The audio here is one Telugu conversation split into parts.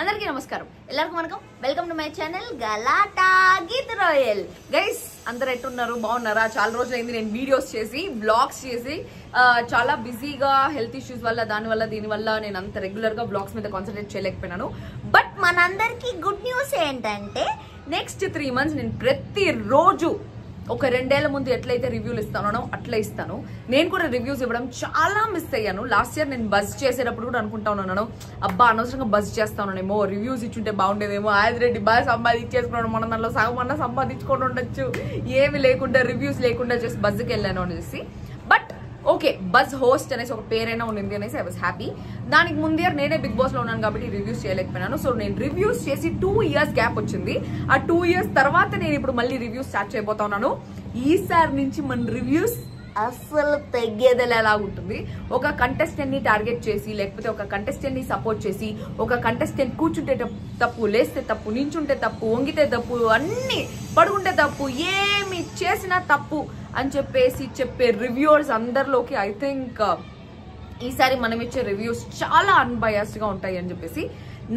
అందరికీ నమస్కారం ఎల్లరికీ వనకం welcome to my channel Galatta Geetu Royal guys అందరూ ఎట్టున్నారు బాగున్నారా చాలా రోజులైంది నేను వీడియోస్ చేసి బ్లాగ్స్ చేసి చాలా బిజీగా హెల్త్ ఇష్యూస్ వల్ల దీనివల్ల నేను అంత రెగ్యులర్ గా బ్లాగ్స్ మీద కాన్సన్ట్రేట్ చేయలేకపోయినాను బట్ మనందరికీ గుడ్ న్యూస్ ఏంటంటే నెక్స్ట్ 3 months నేను ప్రతిరోజు ఒక 2 ఏళ్ల ముందు ఎట్లయితే రివ్యూలు ఇస్తానో అట్లా ఇస్తాను నేను కూడా రివ్యూస్ ఇవ్వడం చాలా మిస్ అయ్యాను లాస్ట్ ఇయర్ నేను బజ్ చేసేటప్పుడు కూడా అనుకుంటా ఉన్నాను అబ్బా అనవసరంగా బజ్ చేస్తానేమో రివ్యూస్ ఇచ్చుంటే బాగుండేదేమో ఆదిరెడ్డి బాగా సంపాదించేసుకున్నాడు మనం దానిలో సగమన్నా సంపాదించుకొని ఉండొచ్చు ఏమి లేకుండా రివ్యూస్ లేకుండా జస్ట్ బజ్కి వెళ్ళాను అనేసి బట్ ఓకే బజ్ హోస్ట్ అనేసి ఒక పేరైనా ఉంది అనేసి ఐ వాజ్ హ్యాపీ దానికి ముందు ఇయర్ నేనే బిగ్ బాస్ లో ఉన్నాను కాబట్టి రివ్యూస్ చేయలేకపోయినాను సో నేను రివ్యూస్ చేసి 2 years గ్యాప్ వచ్చింది ఆ 2 years తర్వాత నేను ఇప్పుడు మళ్ళీ రివ్యూస్ స్టార్ట్ చేయబోతా ఉన్నాను ఈసారి నుంచి మన రివ్యూస్ అస్సలు తగ్గేదేలా ఉంటుంది ఒక కంటెస్టెంట్ ని టార్గెట్ చేసి లేకపోతే ఒక కంటెస్టెంట్ ని సపోర్ట్ చేసి ఒక కంటెస్టెంట్ కూర్చుంటే తప్పు లేస్తే తప్పు నించుంటే తప్పు వంగితే తప్పు అన్ని పడుకుంటే తప్పు ఏమి చేసినా తప్పు అని చెప్పేసి చెప్పే రివ్యూవర్స్ అందరిలోకి ఐ థింక్ ఈసారి మనం ఇచ్చే రివ్యూస్ చాలా అన్బయాస్డ్ గా ఉంటాయి అని చెప్పేసి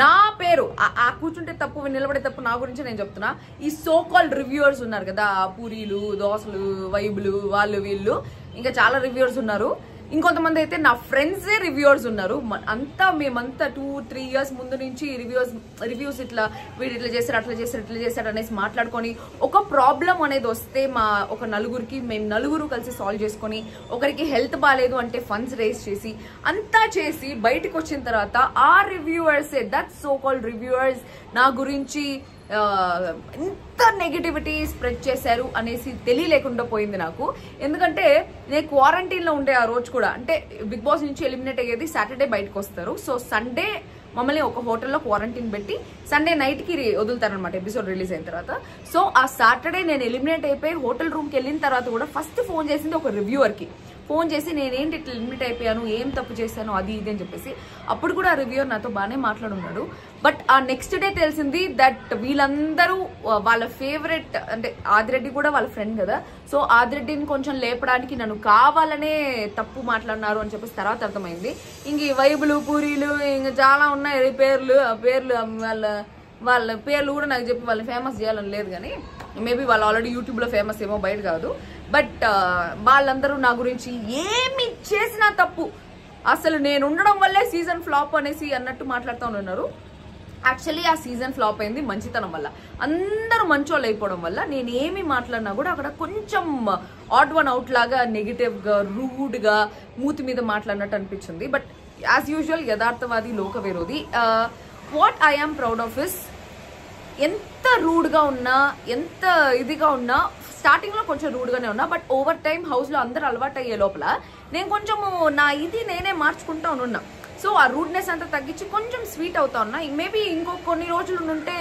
నా పేరు ఆ కూర్చుంటే తప్పు నిలబడే తప్పు నా గురించి నేను చెప్తున్నా ఈ సో కాల్డ్ రివ్యూవర్స్ ఉన్నారు కదా పూరీలు దోసలు వైబులు వాళ్ళు వీళ్ళు ఇంకా చాలా రివ్యూవర్స్ ఉన్నారు ఇంకొంతమంది అయితే నా ఫ్రెండ్సే రివ్యూవర్స్ ఉన్నారు అంతా మేమంతా 2-3 years ముందు నుంచి రివ్యూస్ ఇట్లా వీడు ఇట్లా చేశారు అట్లా చేశారు అనేసి మాట్లాడుకొని ఒక ప్రాబ్లం అనేది వస్తే మా ఒక నలుగురికి మేము నలుగురు కలిసి సాల్వ్ చేసుకొని ఒకరికి హెల్త్ బాగాలేదు అంటే ఫండ్స్ రేస్ చేసి అంతా చేసి బయటకు వచ్చిన తర్వాత ఆ రివ్యూవర్సే దట్ సో కాల్డ్ రివ్యూవర్స్ నా గురించి ఎంత నెగిటివిటీ స్ప్రెడ్ చేశారు అనేసి తెలియలేకుండా పోయింది నాకు ఎందుకంటే నేను క్వారంటైన్ లో ఉండే ఆ రోజు కూడా అంటే బిగ్ బాస్ నుంచి ఎలిమినేట్ అయ్యేది సాటర్డే బయటకు వస్తారు సో సండే మమ్మల్ని ఒక హోటల్లో క్వారంటైన్ పెట్టి సండే నైట్ కి వదులుతారనమాట ఎపిసోడ్ రిలీజ్ అయిన తర్వాత సో ఆ సాటర్డే నేను ఎలిమినేట్ అయిపోయి హోటల్ రూమ్ కి వెళ్ళిన తర్వాత కూడా ఫస్ట్ ఫోన్ చేసింది ఒక రివ్యూవర్ కి ఫోన్ చేసి నేనేంటి ఇట్లా లిమిట్ అయిపోయాను ఏం తప్పు చేశాను అది ఇది అని చెప్పేసి అప్పుడు కూడా ఆ రివ్యూవర్ నాతో బాగానే మాట్లాడున్నాడు బట్ ఆ నెక్స్ట్ డే తెలిసింది దట్ వీళ్ళందరూ వాళ్ళ ఫేవరెట్ అంటే ఆదిరెడ్డి కూడా వాళ్ళ ఫ్రెండ్ కదా సో ఆదిరెడ్డిని కొంచెం లేపడానికి నన్ను కావాలనే తప్పు మాట్లాడినారు అని చెప్పేసి తర్వాత అర్థమైంది ఇంక ఈ వైబులు పూరీలు ఇంకా చాలా ఉన్నాయి పేర్లు ఆ పేర్లు వాళ్ళ పేర్లు కూడా నాకు చెప్పి వాళ్ళని ఫేమస్ చేయాలని లేదు కానీ మేబీ వాళ్ళు ఆల్రెడీ యూట్యూబ్ లో ఫేమస్ ఏమో బయట కాదు బట్ వాళ్ళందరూ నా గురించి ఏమి చేసినా తప్పు అసలు నేను ఉండడం వల్లే సీజన్ ఫ్లాప్ అనేసి అన్నట్టు మాట్లాడుతూ ఉన్నారు యాక్చువల్లీ ఆ సీజన్ ఫ్లాప్ అయింది మంచితనం వల్ల అందరూ మంచోళ్ళు అయిపోవడం వల్ల నేను ఏమి మాట్లాడినా కూడా అక్కడ కొంచెం ఆడ్ వన్ అవుట్ లాగా నెగిటివ్ గా రూడ్ గా మూతి మీద మాట్లాడినట్టు అనిపించింది బట్ యాజ్ యూజువల్ యథార్థవాది లోక విరోధి what I am proud of is ఎంత రూడ్గా ఉన్నా ఎంత ఇదిగా ఉన్నా స్టార్టింగ్ లో కొంచెం రూడ్గానే ఉన్నా బట్ ఓవర్ టైం హౌస్ లో అందరూ అలవాటు అయ్యే లోపల నేను కొంచెం నా నేనే మార్చుకుంటా ఉన్నా సో ఆ రూడ్నెస్ అంతా తగ్గించి కొంచెం స్వీట్ అవుతా ఉన్నా మేబీ ఇంకో కొన్ని రోజులు ఉంటే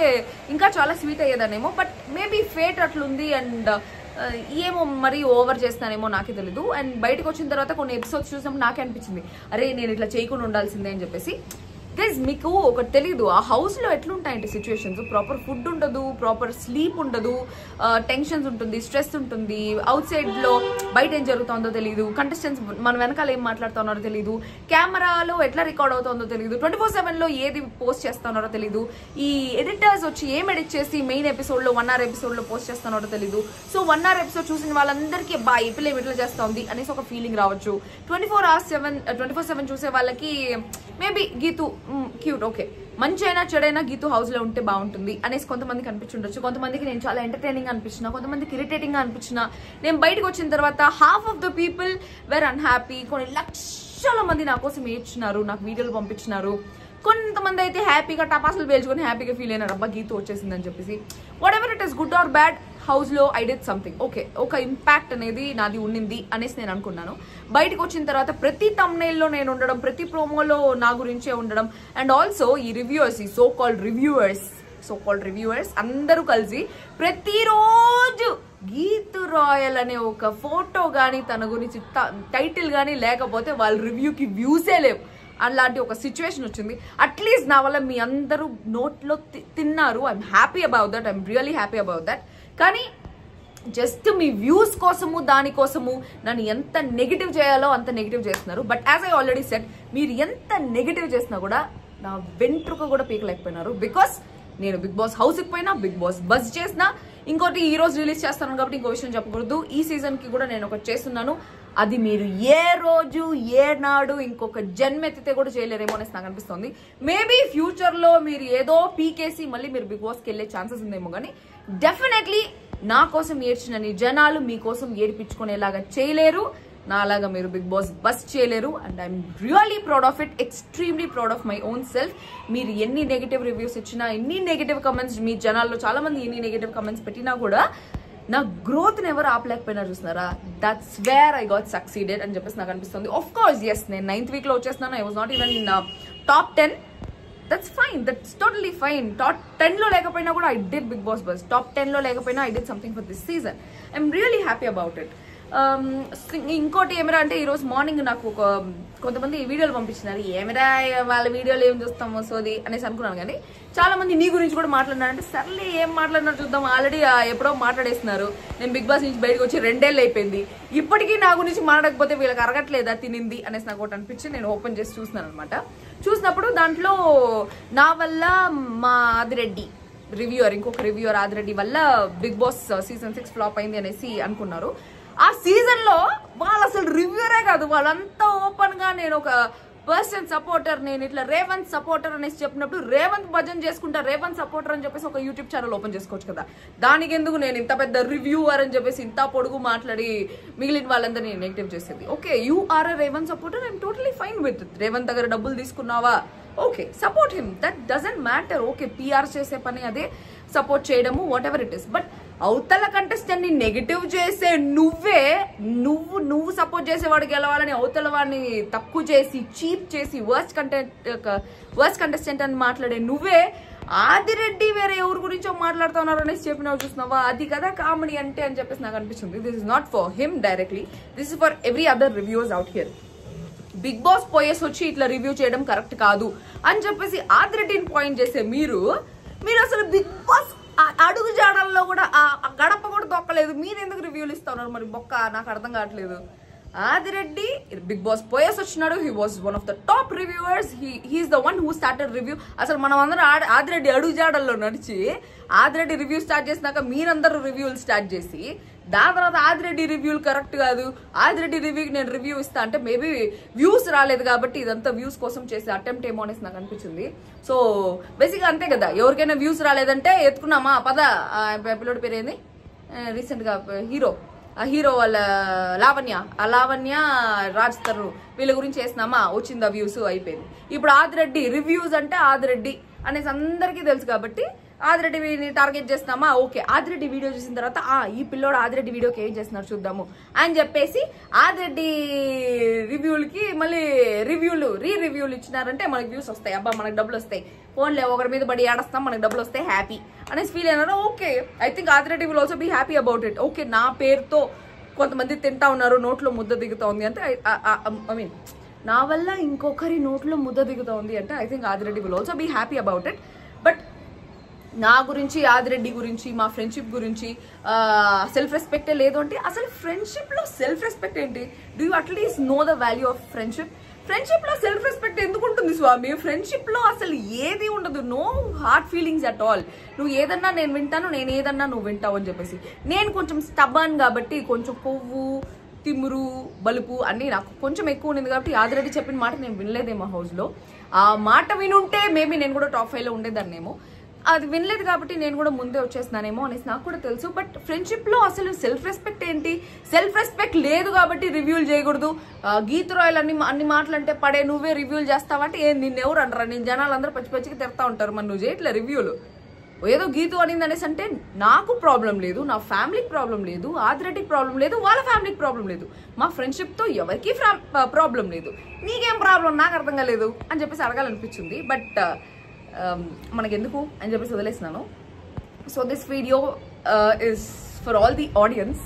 ఇంకా చాలా స్వీట్ అయ్యేదానేమో బట్ మేబీ ఫేట్ అట్లుంది అండ్ ఏమో మరీ ఓవర్ చేస్తానేమో నాకే తెలీదు అండ్ బయటకు వచ్చిన తర్వాత కొన్ని ఎపిసోడ్స్ చూసినప్పుడు నాకే అనిపించింది అరే నేను ఇట్లా చేయకుండా ఉండాల్సిందే అని చెప్పేసి గైస్ మీకు ఒకటి తెలీదు ఆ హౌస్ లో ఎట్లుంటాయంటే సిచ్యువేషన్స్ ప్రాపర్ ఫుడ్ ఉండదు ప్రాపర్ స్లీప్ ఉండదు టెన్షన్స్ ఉంటుంది స్ట్రెస్ ఉంటుంది అవుట్ సైడ్ లో బయట ఏం జరుగుతుందో తెలియదు కంటెస్టెంట్స్ మన వెనకాల ఏం మాట్లాడుతున్నారో తెలియదు కెమెరాలో ఎట్లా రికార్డ్ అవుతుందో తెలియదు 24/7 లో ఏది పోస్ట్ చేస్తున్నారో తెలియదు ఈ ఎడిటర్స్ వచ్చి ఏం ఎడిట్ చేసి మెయిన్ ఎపిసోడ్ లో 1 hour ఎపిసోడ్ లో పోస్ట్ చేస్తున్నారో తెలియదు సో 1 hour ఎపిసోడ్ చూసిన వాళ్ళందరికీ బా ఎపిల్ ఎట్లా చేస్తుంది అనేసి ఒక ఫీలింగ్ రావచ్చు 24/7 చూసే వాళ్ళకి మేబీ గీతు క్యూట్ ఓకే మంచి అయినా చెడైనా గీతు హౌస్ లో ఉంటే బాగుంటుంది అనేసి కొంతమందికి అనిపించుండొచ్చు కొంతమందికి నేను చాలా ఎంటర్టైనింగ్ అనిపించిన కొంతమందికి ఇరిటేటింగ్ గా అనిపించిన నేను బయటకు వచ్చిన తర్వాత half of the people were unhappy కొన్ని లక్షల మంది నా కోసం ఏడ్చినారు నాకు వీడియోలు పంపించినారు కొంతమంది అయితే హ్యాపీగా టపాసులు పేల్చుకొని హ్యాపీగా ఫీల్ అయినారు అబ్బా గీతు వచ్చేసిందని చెప్పేసి what ever it is good or bad house లో ఐ డిడ్ సంథింగ్ ఓకే ఒక ఇంపాక్ట్ అనేది నాది ఉండింది అనేసి నేను అనుకున్నాను బయటకు వచ్చిన తర్వాత ప్రతి తమ్నైల్లో నేను ఉండడం ప్రతి ప్రోమోలో నా గురించే ఉండడం అండ్ ఆల్సో ఈ రివ్యూవర్స్ ఈ సో కాల్డ్ రివ్యూవర్స్ అందరూ కలిసి ప్రతిరోజు గీత్ రాయల్ అనే ఒక ఫోటో గానీ తన గురించి టైటిల్ గానీ లేకపోతే వాళ్ళ రివ్యూకి వ్యూసే లేవు అలాంటి ఒక సిచ్యువేషన్ వచ్చింది అట్లీస్ట్ నా వల్ల మీ అందరూ నోట్లో తిన్నారు I'm happy about that I'm really happy about that కానీ జస్ట్ మీ వ్యూస్ కోసము దానికోసము నన్ను ఎంత నెగిటివ్ చేయాలో అంత నెగిటివ్ చేస్తున్నారు but as I already said మీరు ఎంత నెగిటివ్ చేసినా కూడా నా వెంట్రుక కూడా పీకలేకపోయినారు. బికాస్ నేను బిగ్ బాస్ హౌస్కి పోయినా, బిగ్ బాస్ బస్ చేసినా. ఇంకోటి ఈ రోజు రిలీజ్ చేస్తాను కాబట్టి ఇంకో విషయం చెప్పకూడదు, ఈ సీజన్కి కూడా నేను ఒకటి చేస్తున్నాను. అది మీరు ఏ రోజు ఏ నాడు ఇంకొక జన్మెత్తితే కూడా చేయలేరేమో అనేసి నాకు అనిపిస్తుంది. మేబీ ఫ్యూచర్లో మీరు ఏదో పీకేసి మళ్ళీ మీరు బిగ్ బాస్కి వెళ్ళే ఛాన్సెస్ ఉందేమో, కానీ డెఫినెట్లీ నా కోసం ఏడ్చిన జనాలు మీకోసం ఏడిపించుకునేలాగా చేయలేరు. నాలాగా మీరు బిగ్ బాస్ బస్ చేయలేరు. And I'm really proud of it, extremely proud of my own self. మీరు ఎన్ని నెగిటివ్ రివ్యూస్ ఇచ్చినా, ఎన్ని నెగిటివ్ కమెంట్స్, మీ జనాల్లో చాలా మంది ఎన్ని నెగిటివ్ కమెంట్స్ పెట్టినా కూడా నా గ్రోత్ని ఎవరు ఆపలేకపోయినా చూస్తున్నారా, that's where I got succeeded అని చెప్పేసి నాకు అనిపిస్తుంది. ఆఫ్ కోర్స్ ఎస్, నేను 9th వీక్లో వచ్చేస్తున్నాను. I was not even in top 10. That's fine, that's totally fine. Top 10లో లేకపోయినా కూడా I did Bigg Boss buzz. Top 10లో లేకపోయినా I did something for this season. I'm really happy about it. ఇంకోటి ఏమిరా అంటే ఈరోజు మార్నింగ్ నాకు కొంతమంది వీడియోలు పంపించినారు. ఏమిరా వాళ్ళ వీడియోలు ఏం చూస్తామో సోది అనేసి అనుకున్నాను, కానీ చాలా మంది నీ గురించి కూడా మాట్లాడినారంటే సర్లే ఏం మాట్లాడినారు చూద్దాం. ఆల్రెడీ ఎప్పుడో మాట్లాడేస్తున్నారు. నేను బిగ్ బాస్ నుంచి బయటకు వచ్చి 2 ఏళ్ళు అయిపోయింది, ఇప్పటికీ నా గురించి మాట్లాడకపోతే వీళ్ళకి అరగట్లేదా తినింది అనేసి నాకు ఒకటి అనిపించి నేను ఓపెన్ చేసి చూస్తున్నాను అనమాట. చూసినప్పుడు దాంట్లో నా వల్ల మా ఆదిరెడ్డి రివ్యూయర్, ఇంకొక రివ్యూయర్ ఆదిరెడ్డి వల్ల బిగ్ బాస్ సీజన్ 6 ఫ్లాప్ అయింది అనేసి అనుకున్నారు. ఆ సీజన్ లో వాళ్ళు అసలు రివ్యూరే కాదు, వాళ్ళంతా ఓపెన్ గా నేను ఒక పర్సన్ సపోర్టర్, నేను ఇట్లా రేవంత్ సపోర్టర్ అనేసి చెప్పినప్పుడు రేవంత్ భజన్ చేసుకుంటా, రేవంత్ సపోర్టర్ అని చెప్పేసి ఒక యూట్యూబ్ ఛానల్ ఓపెన్ చేసుకోవచ్చు కదా. దానికి ఎందుకు నేను ఇంత పెద్ద రివ్యూవర్ అని చెప్పేసి ఇంత పొడుగు మాట్లాడి మిగిలిన వాళ్ళందరినీ నెగిటివ్ చేసేది. Okay, you are a Revanth supporter, I'm totally fine with it. Revanth దగ్గర డబ్బులు తీసుకున్నావా, okay support him, that doesn't matter. Okay, PR చేసే పని అదే, సపోర్ట్ చేయడము, whatever it is. But అవతల కంటెస్టెంట్ ని నెగిటివ్ చేసే నువ్వు సపోర్ట్ చేసేవాడు గెలవాలని అవతల వాడిని తక్కువ చేసి, చీప్ చేసి, వర్స్ట్ కంటెస్టెంట్ అని మాట్లాడే నువ్వే ఆదిరెడ్డి వేరే ఎవరి గురించో మాట్లాడుతున్నారు అనేసి చెప్పినావు చూస్తున్నావా, అది కదా కామెడీ అంటే అని చెప్పేసి నాకు అనిపించింది. This is not for him directly, this is for every other reviews out here. Bigg Boss పోయేసి వచ్చి ఇట్లా రివ్యూ చేయడం కరెక్ట్ కాదు అని చెప్పేసి ఆదిరెడ్డిని పాయింట్ చేసే మీరు అసలు బిగ్ బాస్ అడుగు జాడల్లో కూడా ఆ గడప కూడా దొక్కలేదు. మీరు ఎందుకు రివ్యూలు ఇస్తున్నారు మరి బొక్క, నాకు అర్థం కావట్లేదు. ఆదిరెడ్డి బిగ్ బాస్ పోయేసి వచ్చినాడు. He was one of the top reviewers. He's the one who started review. అసలు మనం అందరం ఆదిరెడ్డి అడుగు జాడల్లో నడిచి ఆదిరెడ్డి రివ్యూ స్టార్ట్ చేసినాక మీరందరూ రివ్యూలు స్టార్ట్ చేసి దాని తర్వాత ఆదిరెడ్డి రివ్యూలు కరెక్ట్ కాదు, ఆదిరెడ్డి రివ్యూకి నేను రివ్యూ ఇస్తా అంటే మేబీ వ్యూస్ రాలేదు కాబట్టి ఇదంతా వ్యూస్ కోసం చేసే అటెంప్ట్ ఏమో అనేసి నాకు అనిపించింది. సో బేసిక్గా అంతే కదా, ఎవరికైనా వ్యూస్ రాలేదంటే ఎత్తుకున్నామా పద. పిల్లోడి పేరు ఏంది రీసెంట్గా హీరో వాళ్ళ లావణ్య రాజ్ తరుణ్ వీళ్ళ గురించి వేసినామా, వచ్చిందా వ్యూస్, అయిపోయింది. ఇప్పుడు ఆదిరెడ్డి రివ్యూస్ అంటే ఆదిరెడ్డి అనేసి అందరికీ తెలుసు కాబట్టి ఆదిరెడ్డిని టార్గెట్ చేస్తున్నామా, ఓకే ఆదిరెడ్డి వీడియో చూసిన తర్వాత ఈ పిల్లోడు ఆదిరెడ్డి వీడియోకి ఏం చేస్తున్నారు చూద్దాము అని చెప్పేసి ఆదిరెడ్డి రివ్యూలకి మళ్ళీ రివ్యూలు ఇచ్చినారంటే మనకి వ్యూస్ వస్తాయి, అబ్బా మనకు డబ్బులు వస్తాయి, ఫోన్లే ఒకరి మీద పడి ఏడస్తాం మనకు డబ్బులు వస్తాయి హ్యాపీ అనేసి ఫీల్ అయినారు. Okay, I think Adireddy will also be happy about it. Okay, నా పేరుతో కొంతమంది తింటా ఉన్నారు, నోట్లో ముద్ద దిగుతా ఉంది అంటే ఐ మీన్ నా వల్ల ఇంకొకరి నోట్లో ముద్ద దిగుతా ఉంది అంటే I think Adireddy will also be happy about it. But నా గురించి, ఆదిరెడ్డి గురించి, మా ఫ్రెండ్షిప్ గురించి సెల్ఫ్ రెస్పెక్టే లేదు అంటే అసలు ఫ్రెండ్షిప్లో సెల్ఫ్ రెస్పెక్ట్ ఏంటి? Do you at least know the value of friendship? ఫ్రెండ్షిప్లో సెల్ఫ్ రెస్పెక్ట్ ఎందుకు ఉంటుంది స్వామి? ఫ్రెండ్షిప్లో అసలు ఏది ఉండదు, no heart feelings at all. నువ్వు ఏదన్నా నేను వింటాను, నేను ఏదన్నా నువ్వు వింటావు అని చెప్పేసి. నేను కొంచెం స్టబర్న్ కాబట్టి కొంచెం కొవ్వు, తిమ్మురు, బలుపు అన్నీ నాకు కొంచెం ఎక్కువ ఉంది కాబట్టి ఆదిరెడ్డి చెప్పిన మాట నేను వినలేదేమో హౌస్లో. ఆ మాట వినుంటే మేబీ నేను కూడా టాప్ 5లో ఉండేదాన్నేమో. అది వినలేదు కాబట్టి నేను కూడా ముందే వచ్చేస్తున్నానేమో అనేసి నాకు కూడా తెలుసు. బట్ ఫ్రెండ్షిప్లో అసలు సెల్ఫ్ రెస్పెక్ట్ ఏంటి? సెల్ఫ్ రెస్పెక్ట్ లేదు కాబట్టి రివ్యూలు చేయకూడదు. గీత రాయలు అన్ని మాటలు అంటే పడే నువ్వే రివ్యూలు చేస్తావంటే నిన్నెవరు అంటారా? నేను జనాలు అందరూ పచ్చిగా తిడతా ఉంటారు, మరి నువ్వు చేయట్లే రివ్యూలు. ఏదో గీతు అనింది అనేసి అంటే నాకు ప్రాబ్లం లేదు, నా ఫ్యామిలీకి ప్రాబ్లం లేదు, ఆదిరెడ్డికి ప్రాబ్లం లేదు, వాళ్ళ ఫ్యామిలీకి ప్రాబ్లం లేదు, మా ఫ్రెండ్షిప్తో ఎవరికి ప్రాబ్లం లేదు, నీకేం ప్రాబ్లం నాకు అర్థం కాలేదు అని చెప్పేసి అడగాలనిపించింది. బట్ మనకెందుకు అని చెప్పేసి వదిలేసినాను. So this video is for all the audience.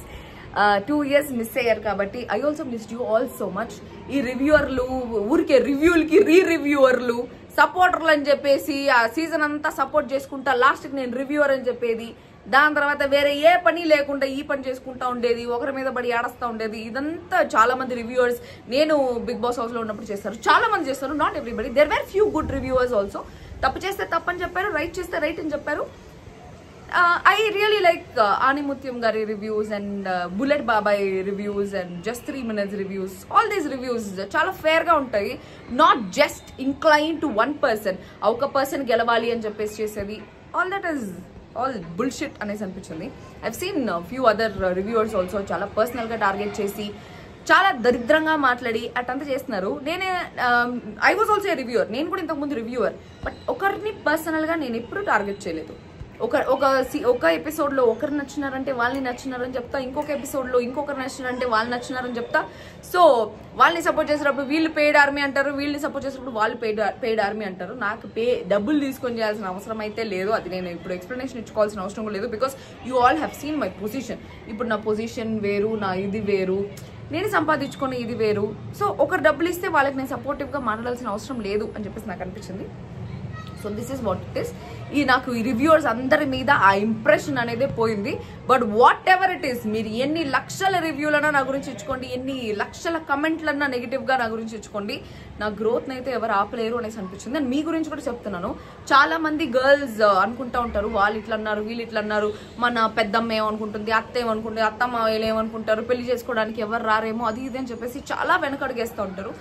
2 years miss అయ్యారు కాబట్టి I also missed you all so much. ఈ రివ్యూవర్లు ఊరికే రివ్యూలకి రివ్యూవర్లు సపోర్టర్లు అని చెప్పేసి ఆ సీజన్ అంతా సపోర్ట్ చేసుకుంటా లాస్ట్కి నేను రివ్యూవర్ అని చెప్పేది దాని తర్వాత వేరే ఏ పని లేకుండా ఈ పని చేసుకుంటా ఉండేది, ఒకరి మీద పడి ఏడస్తా ఉండేది. ఇదంతా చాలా మంది రివ్యూవర్స్ నేను బిగ్ బాస్ హౌస్ లో ఉన్నప్పుడు చేస్తారు, చాలా మంది చేస్తారు, not everybody. There were few good reviewers also. తప్పు చేస్తే తప్పని చెప్పారు, రైట్ చేస్తే రైట్ అని చెప్పారు. I really like Animutyam Gari reviews and Bullet Babai reviews and Just 3 Minutes reviews. All these reviews చాలా fair గా ఉంటాయి, not just inclined to one person. ఒక పర్సన్ గెలవాలి అని చెప్పేసి చేసేది, all that is all bullshit అనేసి అనిపించింది. I've seen few other reviewers also చాలా పర్సనల్ గా టార్గెట్ చేసి చాలా దరిద్రంగా మాట్లాడి అటంతా చేస్తున్నారు. నేనే ఐ వాజ్ ఆల్సో రివ్యూవర్, నేను కూడా ఇంతకుముందు రివ్యూవర్, బట్ ఒకరిని పర్సనల్ గా నేను ఎప్పుడూ టార్గెట్ చేయలేదు. ఒక ఎపిసోడ్ లో ఒకరు నచ్చినారంటే వాళ్ళని నచ్చినారని చెప్తా, ఇంకొక ఎపిసోడ్ లో ఇంకొకరు నచ్చినారంటే వాళ్ళు నచ్చినారని చెప్తా. సో వాళ్ళని సపోర్ట్ చేసినప్పుడు వీళ్ళు పెయిడ్ ఆర్మీ అంటారు, వీళ్ళని సపోర్ట్ చేసినప్పుడు వాళ్ళు పెయిడ్ ఆర్మీ అంటారు. నాకు డబ్బులు తీసుకొని చేయాల్సిన అవసరం అయితే లేదు, అది నేను ఇప్పుడు ఎక్స్ప్లెనేషన్ ఇచ్చుకోవాల్సిన అవసరం కూడా లేదు. Because you all have seen my position. ఇప్పుడు నా పొజిషన్ వేరు, నా ఇది వేరు, నేను సంపాదించుకునే ఇది వేరు. సో ఒకరు డబ్బులు ఇస్తే వాళ్ళకి నేను సపోర్టివ్ గా మాట్లాడాల్సిన అవసరం లేదు అని చెప్పేసి నాకు అనిపించింది. So this is what it is. నాకు ఈ రివ్యూవర్స్ అందరి మీద ఆ ఇంప్రెషన్ అనేది పోయింది. But what ever it is, మీరు ఎన్ని లక్షల రివ్యూలన్నా నా గురించి ఇచ్చుకోండి, ఎన్ని లక్షల కమెంట్లన్నా నెగిటివ్ గా నా గురించి ఇచ్చుకోండి, నా గ్రోత్ అయితే ఎవరు ఆపలేరు అనేసి అనిపించింది. నేను మీ గురించి కూడా చెప్తున్నాను. చాలా మంది గర్ల్స్ అనుకుంటా ఉంటారు, వాళ్ళు ఇట్లా అన్నారు, వీళ్ళు ఇట్లా అన్నారు, మన పెద్దమ్మ ఏమనుకుంటుంది, అత్త ఏమనుకుంటుంది, అత్తమ్మ ఏమనుకుంటారు, పెళ్లి చేసుకోవడానికి ఎవరు రారేమో, అది ఇది అని చెప్పేసి చాలా వెనకడుగేస్తూ ఉంటారు.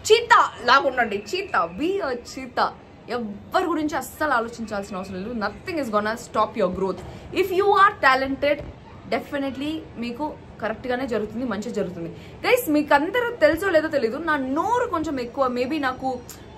చీతా లాగుండండి, చీతా, బీ అ చీతా. ఎవరి గురించి అస్సలు ఆలోచించాల్సిన అవసరం లేదు. Nothing is gonna stop your growth. If you are talented, definitely మీకు కరెక్ట్ గానే జరుగుతుంది, మంచిగా జరుగుతుంది. గైస్ మీకు అందరూ తెలుసో లేదో తెలీదు, నా నోరు కొంచెం ఎక్కువ, మేబీ నాకు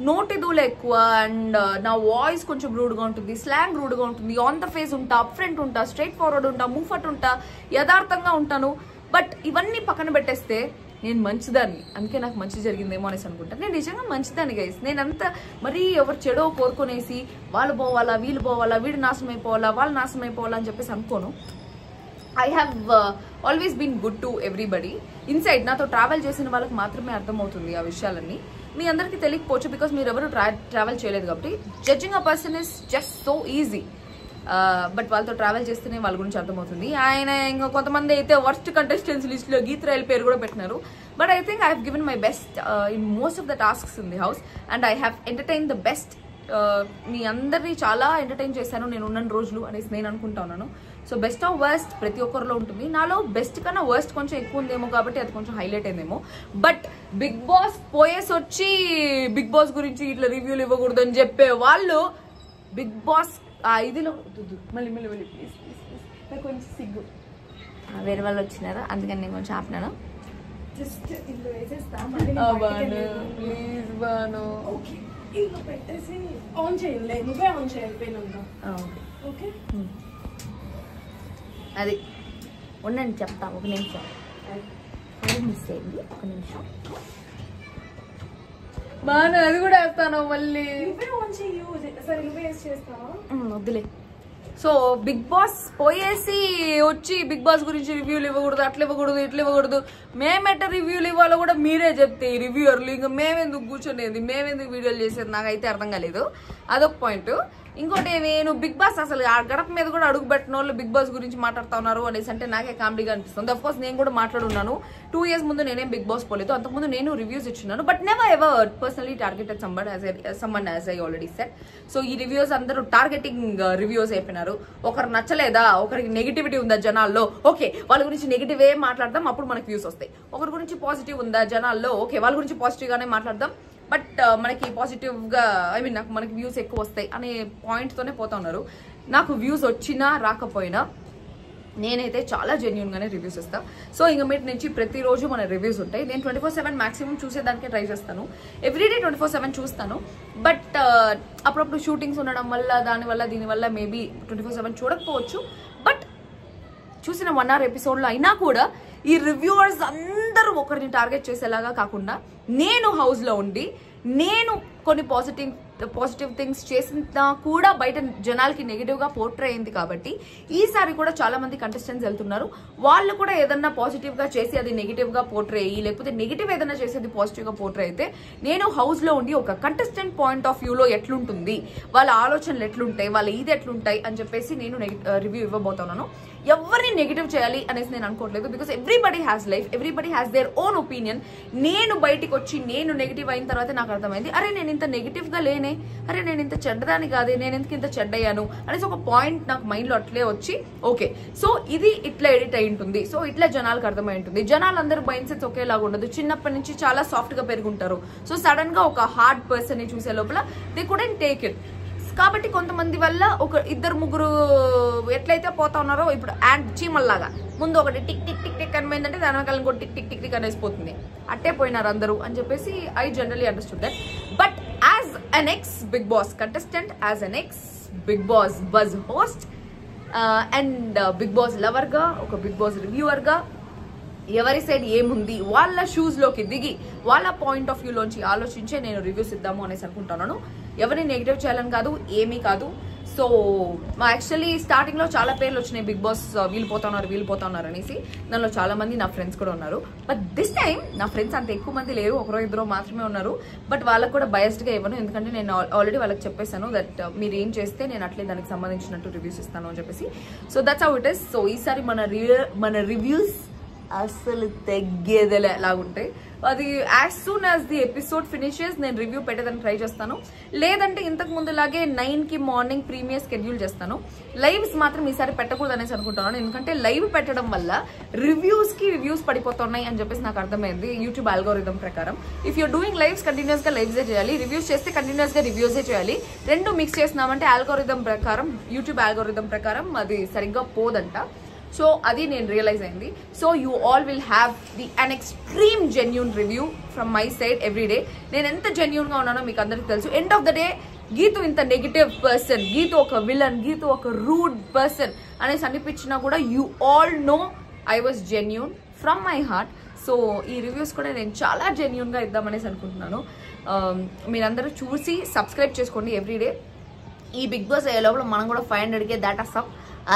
నోటి దూల ఎక్కువ, అండ్ నా వాయిస్ కొంచెం రూడ్గా ఉంటుంది, స్లాంగ్ రూడ్గా ఉంటుంది. ఆన్ ద ఫేస్ ఉంటా, అప్ ఫ్రంట్ ఉంటా, స్ట్రైట్ ఫార్వర్డ్ ఉంటా, మూఫట్ ఉంటా, యథార్థంగా ఉంటాను. బట్ ఇవన్నీ పక్కన పెట్టేస్తే నేను మంచిదాన్ని, అందుకే నాకు మంచి జరిగిందేమో అనేసి అనుకుంటాను. నేను నిజంగా మంచిదాన్ని గైస్. నేనంతా మరీ ఎవరు చెడో కోరుకునేసి వాళ్ళు పోవాలా, వీళ్ళు పోవాలా, వీడు నాశనం అయిపోవాలా, వాళ్ళు నాశనం అయిపోవాలా అని చెప్పేసి అనుకోను. I have always been good to everybody. Inside నాతో ట్రావెల్ చేసిన వాళ్ళకి మాత్రమే అర్థమవుతుంది ఆ విషయాలన్నీ. మీ అందరికీ తెలియకపోవచ్చు, బికాస్ మీరు ఎవరు ట్రావెల్ చేయలేదు కాబట్టి. Judging a person is just so easy, but వాళ్ళతో ట్రావెల్ చేస్తేనే వాళ్ళ గురించి అర్థమవుతుంది. ఆయన ఇంకా కొంతమంది అయితే వర్స్ట్ కంటెస్టెంట్స్ లిస్ట్ లో గీత్రాయిల పేరు కూడా పెట్టినారు. But I think I have given my best in most of the tasks in the house, and I have entertain the best. మీ అందరినీ చాలా ఎంటర్టైన్ చేశాను నేను ఉన్న రోజులు అనేసి నేను అనుకుంటా ఉన్నాను. సో బెస్ట్ ఆఫ్ వర్స్ట్ ప్రతి ఒక్కరిలో ఉంటుంది. నాలో బెస్ట్ కన్నా వర్స్ట్ కొంచెం ఎక్కువ ఉందేమో కాబట్టి అది కొంచెం హైలైట్ అయిందేమో. బట్ బిగ్ బాస్ పోయేసి వచ్చి బిగ్ బాస్ గురించి ఇట్లా రివ్యూలు ఇవ్వకూడదు అని చెప్పే వాళ్ళు బిగ్ బాస్ ఇదిలో మళ్ళీ ప్లీజ్ ప్లీజ్ ప్లీజ్ నాకు కొంచెం సిగ్గు. వేరే వాళ్ళు వచ్చినారు, అందుకని నేను కొంచెం ఆపినాను. అది ఉండండి చెప్తా, ఒక నిమిషం మిస్ అయింది, ఒక నిమిషం. బాను అది కూడా వేస్తాను మళ్ళీ, వద్దులే. సో బిగ్ బాస్ పోయేసి వచ్చి బిగ్ బాస్ గురించి రివ్యూలు ఇవ్వకూడదు, అట్లా ఇవ్వకూడదు, ఇట్లా ఇవ్వకూడదు, మేమెట్ట రివ్యూలు ఇవ్వాలో కూడా మీరే చెప్తే ఈ రివ్యూవర్లు, ఇంకా మేమెందుకు కూర్చొనేది, మేమెందుకు వీడియోలు చేసేది, నాకైతే అర్థం కాలేదు. అదొక పాయింట్. ఇంకోటి నేను బిగ్ బాస్ అసలు ఆ గడప మీద కూడా అడుగు పెట్టిన వాళ్ళు బిగ్ బాస్ గురించి మాట్లాడుతా ఉన్నారు అనేసి అంటే నాకే కామెడీగా అనిపిస్తుంది. అఫ్ కోర్స్ నేను కూడా మాట్లాడున్నాను. 2 years ముందు నేనేం బిగ్ బాస్ పోలేదు, అంతకుముందు నేను రివ్యూస్ ఇచ్చినాను. But never ever personally targeted someone as I already said. So ఈ రివ్యూస్ అందరూ టార్గెటింగ్ రివ్యూస్ అయిపోయినారు. ఒకరు నచ్చలేదా, ఒకరికి నెగిటివిటీ ఉందా జనాల్లో, ఓకే వాళ్ళ గురించి నెగిటివ్ ఏ మాట్లాడదాం, అప్పుడు మనకి వ్యూస్ వస్తాయి. ఒకరి గురించి పాజిటివ్ ఉందా జనాల్లో, ఓకే వాళ్ళ గురించి పాజిటివ్ గానే మాట్లాడదాం, బట్ మనకి పాజిటివ్ గా నాకు మనకి వ్యూస్ ఎక్కువ వస్తాయి అనే పాయింట్ తోనే పోతా ఉన్నారు. నాకు వ్యూస్ వచ్చినా రాకపోయినా నేనైతే చాలా జెన్యూన్ గానే రివ్యూస్ ఇస్తాను. సో ఇంకా మీటి నుంచి ప్రతిరోజు మన రివ్యూస్ ఉంటాయి. నేను 24/7 మాక్సిమం చూసేదానికే ట్రై చేస్తాను. ఎవ్రీడే 24/7 చూస్తాను. బట్ అప్పుడప్పుడు షూటింగ్స్ ఉండడం వల్ల దీనివల్ల మేబీ 24/7 చూడకపోవచ్చు. బట్ చూసిన 1 hour ఎపిసోడ్లో అయినా కూడా ఈ రివ్యూవర్స్ అందరూ ఒకరిని టార్గెట్ చేసేలాగా కాకుండా నేను హౌస్లో ఉండి నేను కొన్ని పాజిటివ్ థింగ్స్ చేసినా కూడా బయట జనాలకి నెగిటివ్ గా పోర్ట్రే అయింది కాబట్టి ఈసారి కూడా చాలా మంది కంటెస్టెంట్స్ వెళ్తున్నారు. వాళ్ళు కూడా ఏదన్నా పాజిటివ్ గా చేసి అది నెగిటివ్ గా పోర్ట్రే అయ్యి లేకపోతే నెగిటివ్ ఏదైనా చేసేది పాజిటివ్ గా పోర్ట్రే అయితే నేను హౌస్ లో ఉండి ఒక కంటెస్టెంట్ పాయింట్ ఆఫ్ వ్యూ లో ఎట్లుంటుంది, వాళ్ళ ఆలోచనలు ఎట్లుంటాయి, వాళ్ళ ఇది ఎట్లుంటాయి అని చెప్పేసి నేను రివ్యూ ఇవ్వబోతున్నాను. ఎవరిని నెగిటివ్ చేయాలి అనేసి నేను అనుకోవట్లేదు. Because everybody has life, everybody has their own opinion. నేను బయటికి వచ్చి నేను నెగిటివ్ అయిన తర్వాత నాకు అర్థమైంది, అరే నేను ఇంత నెగిటివ్ గా లేనే, అరే నేను ఇంత చెడ్డదాన్ని కాదే, నేను ఎందుకు ఇంత చెడ్డయ్యాను అనేసి ఒక పాయింట్ నాకు మైండ్ లో అట్లే వచ్చి ఓకే సో ఇది ఇట్లా ఎడిట్ అయి ఉంటుంది, సో ఇట్లా జనాలకు అర్థమై ఉంటుంది. జనాలు అందరూ మైండ్ సెట్స్ ఒకేలాగా ఉండదు. చిన్నప్పటి నుంచి చాలా సాఫ్ట్ గా పెరుగుంటారు. సో సడన్ గా ఒక హార్డ్ పర్సన్ ని చూసే లోపల దే కుడెంట్ టేక్ ఇట్. కాబట్టి కొంతమంది వల్ల ఒక ఇద్దరు ముగ్గురు ఎట్లయితే పోతా ఉన్నారో ఇప్పుడు చీమల్లాగా ముందు ఒకటి టిక్ టిక్ టిక్ టిక్ అనిపోయిందంటే దాని వెనకాల ఇంకోటి టిక్ టిక్ టిక్ టిక్ అనేసిపోతుంది. అట్టే పోయినారు అందరూ అని చెప్పేసి I generally understood that. But as an ex Bigg Boss contestant, as an ex Bigg Boss buzz host and Bigg Boss lover గా, ఒక బిగ్ బాస్ రివ్యూవర్ గా ఎవరి సైడ్ ఏముంది వాళ్ళ షూస్ లోకి దిగి వాళ్ళ పాయింట్ ఆఫ్ వ్యూ లోంచి ఆలోచించే నేను రివ్యూస్ ఇద్దాము అనేసి అనుకుంటున్నాను. ఎవరిని నెగిటివ్ చేయాలని కాదు, ఏమీ కాదు. సో యాక్చువల్లీ స్టార్టింగ్ లో చాలా పేర్లు వచ్చినాయి బిగ్ బాస్ వీళ్ళు పోతున్నారు అనేసి. దానిలో చాలా మంది నా ఫ్రెండ్స్ కూడా ఉన్నారు. బట్ దిస్ టైం నా ఫ్రెండ్స్ అంత ఎక్కువ మంది లేరు, ఒకరో ఇద్దరు మాత్రమే ఉన్నారు. బట్ వాళ్ళకు కూడా బయస్డ్ గా ఇవ్వను, ఎందుకంటే నేను ఆల్రెడీ వాళ్ళకి చెప్పేశాను దట్ మీరు ఏం చేస్తే నేను అట్లే దానికి సంబంధించినట్టు రివ్యూస్ ఇస్తాను అని చెప్పేసి. So that's how it is. So ఈసారి మన రివ్యూస్ అసలు తగ్గేదేలే లాగుంటాయి. అది as soon as the episode finishes నేను రివ్యూ పెట్టేదానికి ట్రై చేస్తాను. లేదంటే ఇంతకు ముందులాగే 9కి మార్నింగ్ ప్రీమియర్ షెడ్యూల్ చేస్తాను. లైవ్స్ మాత్రం ఈసారి పెట్టకూడదు అనేసి అనుకుంటున్నాను. ఎందుకంటే లైవ్ పెట్టడం వల్ల రివ్యూస్ పడిపోతున్నాయి అని చెప్పేసి నాకు అర్థమైంది యూట్యూబ్ ఆల్గోరిథం ప్రకారం. If you're doing lives continuous గా లైవ్సే చేయాలి, రివ్యూస్ చేస్తే కంటిన్యూస్ గా రివ్యూసే చేయాలి. రెండు మిక్స్ చేసినామంటే ఆల్గోరిథం ప్రకారం, యూట్యూబ్ ఆల్గోరిథం ప్రకారం అది సరిగ్గా పోదంట. సో అది నేను రియలైజ్ అయింది. So you all will have an extreme genuine review from my side every day. నేను ఎంత జెన్యూన్ గా ఉన్నానో మీకు అందరికి తెలుసు. End of the day Geethu ఇంత నెగిటివ్ పర్సన్, గీతు ఒక విలన్, గీతు ఒక రూడ్ పర్సన్ అనేసి అనిపించినా కూడా you all know I was genuine from my heart. So ఈ రివ్యూస్ కూడా నేను చాలా జెన్యూన్ గా ఇద్దామనేసి అనుకుంటున్నాను. మీరందరూ చూసి సబ్స్క్రైబ్ చేసుకోండి ఎవ్రీడే. ఈ బిగ్ బాస్ అయ్యే లోపల మనం కూడా 500K దాటేస్తాం.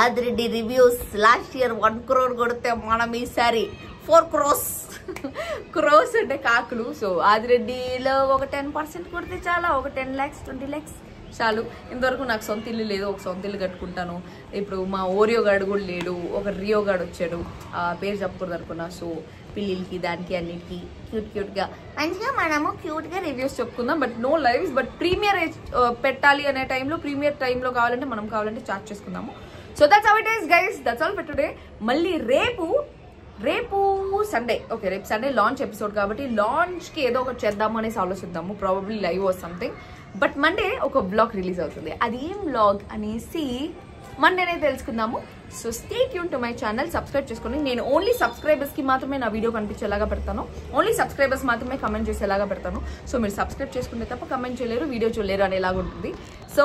Adireddy reviews last year 1 crore కొడితే మనం ఈసారి 4 crores. క్రోస్ అంటే కాకులు. సో ఆదిరెడ్డిలో ఒక 10% కొడితే చాలా, ఒక 10 lakhs 20 lakhs చాలు. ఇంతవరకు నాకు సొంత ఇల్లు లేదు, ఒక సొంత ఇల్లు కట్టుకుంటాను. ఇప్పుడు మా ఓరియో గాడు కూడా లేడు, ఒక రియో గాడు వచ్చాడు, ఆ పేరు చెప్పకూడదు అనుకున్నా. సో పిల్లలకి దానికి అన్నిటికీ క్యూట్ గా మంచిగా మనము క్యూట్ గా రివ్యూస్ చెప్పుకుందాం. But no lives. But premiere పెట్టాలి అనే టైంలో, ప్రీమియర్ టైంలో కావాలంటే మనం కావాలంటే చార్జ్ చేసుకుందాము. So that's how it is guys, that's all for today. మళ్ళీ రేపు సండే, ఓకే రేపు సండే లాంచ్ ఎపిసోడ్ కాబట్టి లాంచ్ కి ఏదో ఒకటి చేద్దాము అనేసి ఆలోచిద్దాము. Probably live or something. But Monday ఒక బ్లాగ్ రిలీజ్ అవుతుంది. అది ఏం బ్లాగ్ అనేసి మండేనే తెలుసుకుందాము. So stay tune to my channel, subscribe చేసుకోండి. నేను ఓన్లీ సబ్స్క్రైబర్స్ కి మాత్రమే నా వీడియో కనిపించేలాగా పెడతాను, ఓన్లీ సబ్స్క్రైబర్స్ మాత్రమే కమెంట్ చేసేలాగా పెడతాను. సో మీరు సబ్స్క్రైబ్ చేసుకుంటే తప్ప కమెంట్ చేయలేరు, వీడియో చూడలేరు అనేలాగా ఉంటుంది. సో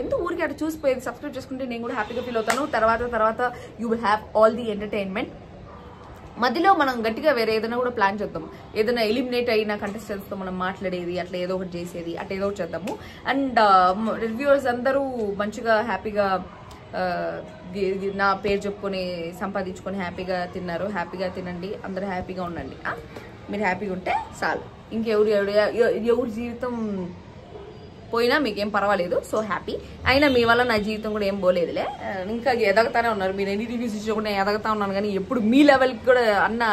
ఎందుకు ఊరికి అటు చూసిపోయేది, సబ్స్క్రైబ్ చేసుకుంటే నేను కూడా హ్యాపీగా ఫీల్ అవుతాను. తర్వాత you will have all the entertainment. మధ్యలో మనం గట్టిగా వేరే ఏదైనా కూడా ప్లాన్ చేద్దాం. ఏదైనా ఎలిమినేట్ అయిన కంటెస్టెంట్స్ తో మనం మాట్లాడేది, అట్లా ఏదో ఒకటి చేసేది, అట్లా ఏదో ఒకటి చేద్దాము. అండ్ రివ్యూవర్స్ అందరూ మంచిగా హ్యాపీగా నా పేరు చెప్పుకొని సంపాదించుకొని హ్యాపీగా తిన్నారు. హ్యాపీగా తినండి, అందరూ హ్యాపీగా ఉండండి. మీరు హ్యాపీగా ఉంటే చాలు. ఎవరి జీవితం పోయినా మీకేం పర్వాలేదు. So happy. అయినా మీ వల్ల నా జీవితం కూడా ఏం పోలేదులే, ఇంకా ఎదగతానే ఉన్నారు. మీరు ఎన్ని రివ్యూస్ ఇచ్చకుండా ఎదగతా ఉన్నాను, కానీ ఎప్పుడు మీ లెవెల్కి కూడా అన్న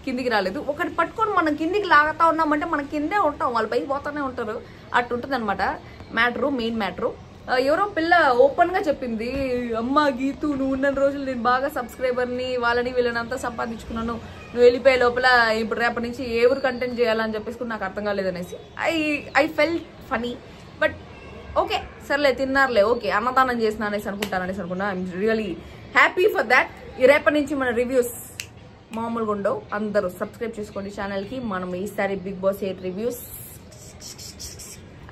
కిందికి రాలేదు. ఒకటి పట్టుకొని మనం కిందికి లాగుతా ఉన్నామంటే మనం కిందే ఉంటాం, వాళ్ళు పైకి పోతానే ఉంటారు. అట్టుంటుంది అనమాట మ్యాటరు, మెయిన్ మ్యాటరు. ఎవరో పిల్ల ఓపెన్ గా చెప్పింది, అమ్మ గీతు నువ్వు ఉన్న రోజులు నేను బాగా సబ్స్క్రైబర్ని వాళ్ళని వీళ్ళని అంతా సంపాదించుకున్నాను, నువ్వు వెళ్ళిపోయే లోపల ఇప్పుడు రేపటి నుంచి ఎవరు కంటెంట్ చేయాలని చెప్పేసి నాకు అర్థం కాలేదనేసి I felt funny. But okay సర్లే తిన్నారులే, ఓకే అన్నదానం చేసిన అనేసి అనుకున్నా. I'm really happy for that. రేపటి నుంచి మన రివ్యూస్ మామూలుగా ఉండవు. అందరూ సబ్స్క్రైబ్ చేసుకోండి ఛానల్కి. మనం ఈసారి బిగ్ బాస్ 8 రివ్యూస్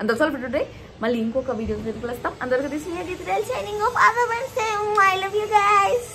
అందరూ సాల్వ్ టుడే. మళ్ళీ ఇంకొక వీడియో కలుస్తాం. అందరికీ this me Geethu signing off. I love you guys.